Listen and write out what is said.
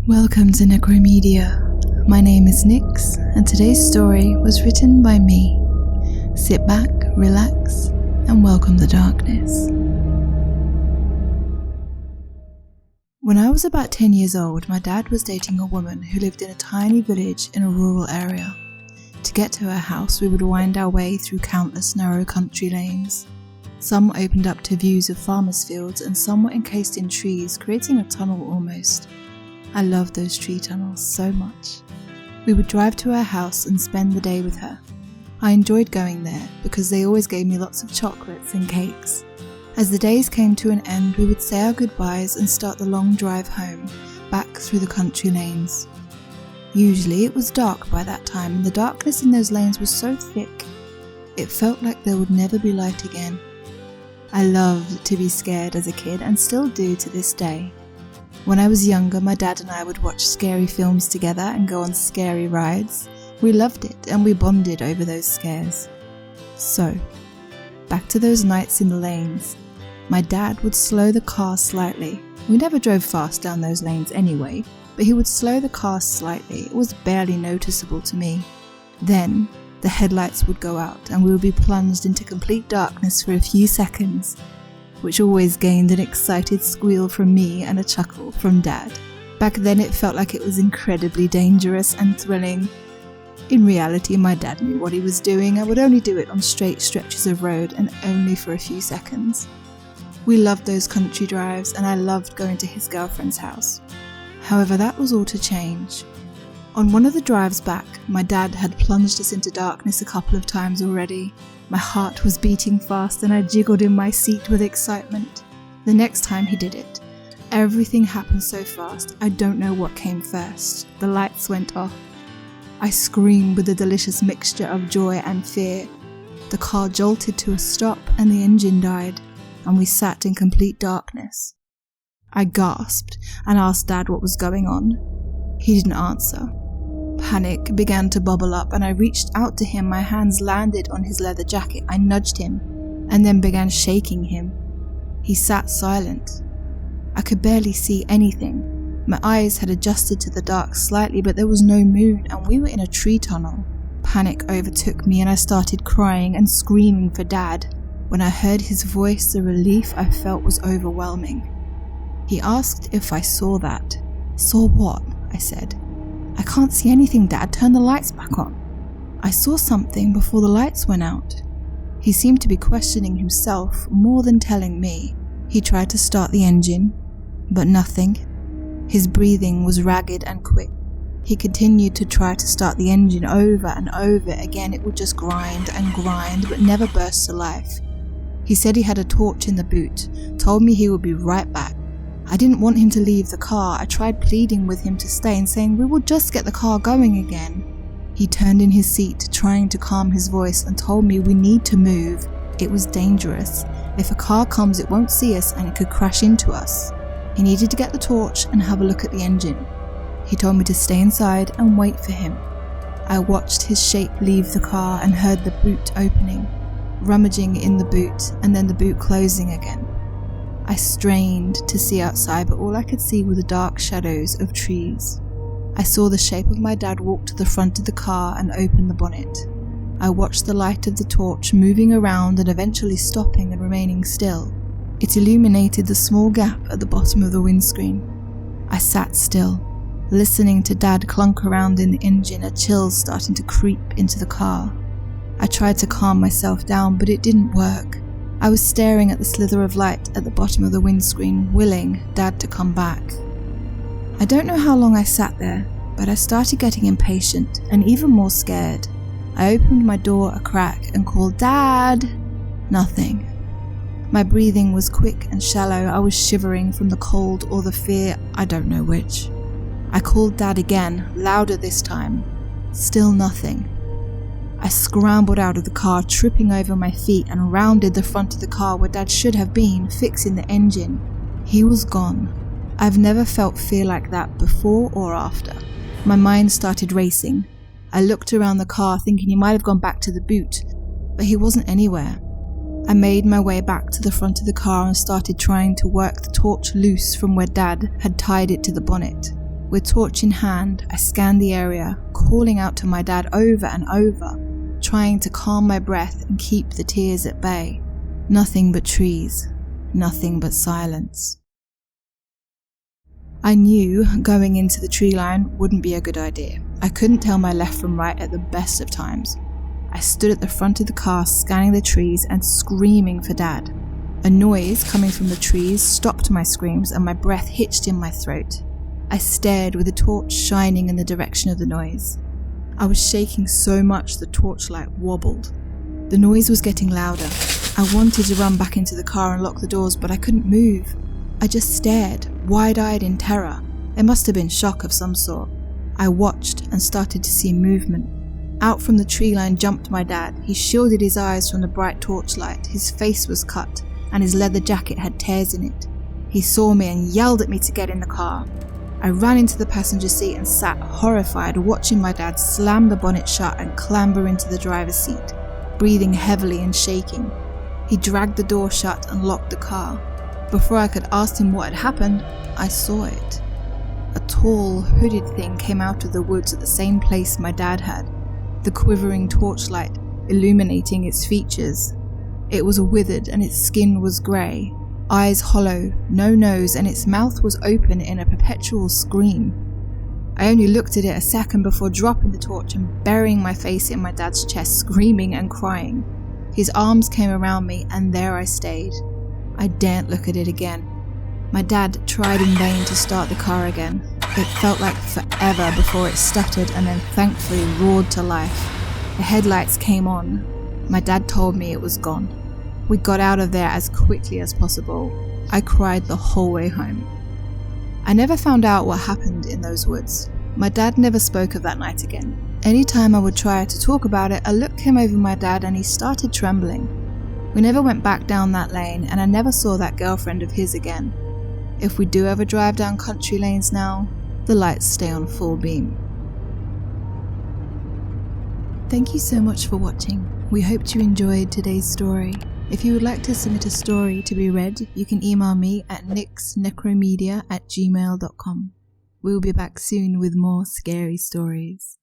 Welcome to Necro Media. My name is Nyx, and today's story was written by me. Sit back, relax, and welcome the darkness. When I was about 10 years old, my dad was dating a woman who lived in a tiny village in a rural area. To get to her house, we would wind our way through countless narrow country lanes. Some opened up to views of farmers' fields, and some were encased in trees, creating a tunnel almost. I loved those tree tunnels so much. We would drive to her house and spend the day with her. I enjoyed going there because they always gave me lots of chocolates and cakes. As the days came to an end, we would say our goodbyes and start the long drive home, back through the country lanes. Usually it was dark by that time, and the darkness in those lanes was so thick, it felt like there would never be light again. I loved to be scared as a kid and still do to this day. When I was younger, my dad and I would watch scary films together and go on scary rides. We loved it and we bonded over those scares. So, back to those nights in the lanes. My dad would slow the car slightly. We never drove fast down those lanes anyway, but he would slow the car slightly. It was barely noticeable to me. Then, the headlights would go out and we would be plunged into complete darkness for a few seconds, which always gained an excited squeal from me and a chuckle from Dad. Back then it felt like it was incredibly dangerous and thrilling. In reality, my dad knew what he was doing. I would only do it on straight stretches of road and only for a few seconds. We loved those country drives and I loved going to his girlfriend's house. However, that was all to change. On one of the drives back, my dad had plunged us into darkness a couple of times already. My heart was beating fast and I jiggled in my seat with excitement. The next time he did it, everything happened so fast, I don't know what came first. The lights went off. I screamed with a delicious mixture of joy and fear. The car jolted to a stop and the engine died, and we sat in complete darkness. I gasped and asked Dad what was going on. He didn't answer. Panic began to bubble up and I reached out to him. My hands landed on his leather jacket. I nudged him and then began shaking him. He sat silent. I could barely see anything. My eyes had adjusted to the dark slightly, but there was no moon and we were in a tree tunnel. Panic overtook me and I started crying and screaming for Dad. When I heard his voice, the relief I felt was overwhelming. He asked if I saw that. Saw what? I said. I can't see anything, Dad. Turn the lights back on. I saw something before the lights went out. He seemed to be questioning himself more than telling me. He tried to start the engine, but nothing. His breathing was ragged and quick. He continued to try to start the engine over and over again. It would just grind and grind, but never burst to life. He said he had a torch in the boot, told me he would be right back. I didn't want him to leave the car. I tried pleading with him to stay and saying we will just get the car going again. He turned in his seat, trying to calm his voice, and told me we need to move. It was dangerous. If a car comes, it won't see us and it could crash into us. He needed to get the torch and have a look at the engine. He told me to stay inside and wait for him. I watched his shape leave the car and heard the boot opening, rummaging in the boot, and then the boot closing again. I strained to see outside, but all I could see were the dark shadows of trees. I saw the shape of my dad walk to the front of the car and open the bonnet. I watched the light of the torch moving around and eventually stopping and remaining still. It illuminated the small gap at the bottom of the windscreen. I sat still, listening to Dad clunk around in the engine, a chill starting to creep into the car. I tried to calm myself down, but it didn't work. I was staring at the slither of light at the bottom of the windscreen, willing Dad to come back. I don't know how long I sat there, but I started getting impatient and even more scared. I opened my door a crack and called, "Dad!" Nothing. My breathing was quick and shallow. I was shivering from the cold or the fear, I don't know which. I called Dad again, louder this time. Still nothing. I scrambled out of the car, tripping over my feet, and rounded the front of the car where Dad should have been, fixing the engine. He was gone. I've never felt fear like that before or after. My mind started racing. I looked around the car thinking he might have gone back to the boot, but he wasn't anywhere. I made my way back to the front of the car and started trying to work the torch loose from where Dad had tied it to the bonnet. With torch in hand, I scanned the area, calling out to my dad over and over, trying to calm my breath and keep the tears at bay. Nothing but trees, nothing but silence. I knew going into the tree line wouldn't be a good idea. I couldn't tell my left from right at the best of times. I stood at the front of the car scanning the trees and screaming for Dad. A noise coming from the trees stopped my screams and my breath hitched in my throat. I stared with the torch shining in the direction of the noise. I was shaking so much the torchlight wobbled. The noise was getting louder. I wanted to run back into the car and lock the doors, but I couldn't move. I just stared, wide-eyed in terror. It must have been shock of some sort. I watched and started to see movement. Out from the tree line jumped my dad. He shielded his eyes from the bright torchlight. His face was cut, and his leather jacket had tears in it. He saw me and yelled at me to get in the car. I ran into the passenger seat and sat horrified, watching my dad slam the bonnet shut and clamber into the driver's seat, breathing heavily and shaking. He dragged the door shut and locked the car. Before I could ask him what had happened, I saw it. A tall, hooded thing came out of the woods at the same place my dad had, the quivering torchlight illuminating its features. It was withered and its skin was grey, eyes hollow, no nose, and its mouth was open in a perpetual scream. I only looked at it a second before dropping the torch and burying my face in my dad's chest, screaming and crying. His arms came around me and there I stayed. I daren't look at it again. My dad tried in vain to start the car again. It felt like forever before it stuttered and then thankfully roared to life. The headlights came on. My dad told me it was gone. We got out of there as quickly as possible. I cried the whole way home. I never found out what happened in those woods. My dad never spoke of that night again. Anytime I would try to talk about it, a look came over my dad and he started trembling. We never went back down that lane and I never saw that girlfriend of his again. If we do ever drive down country lanes now, the lights stay on full beam. Thank you so much for watching. We hoped you enjoyed today's story. If you would like to submit a story to be read, you can email me at nyxnecromedia@gmail.com. We will be back soon with more scary stories.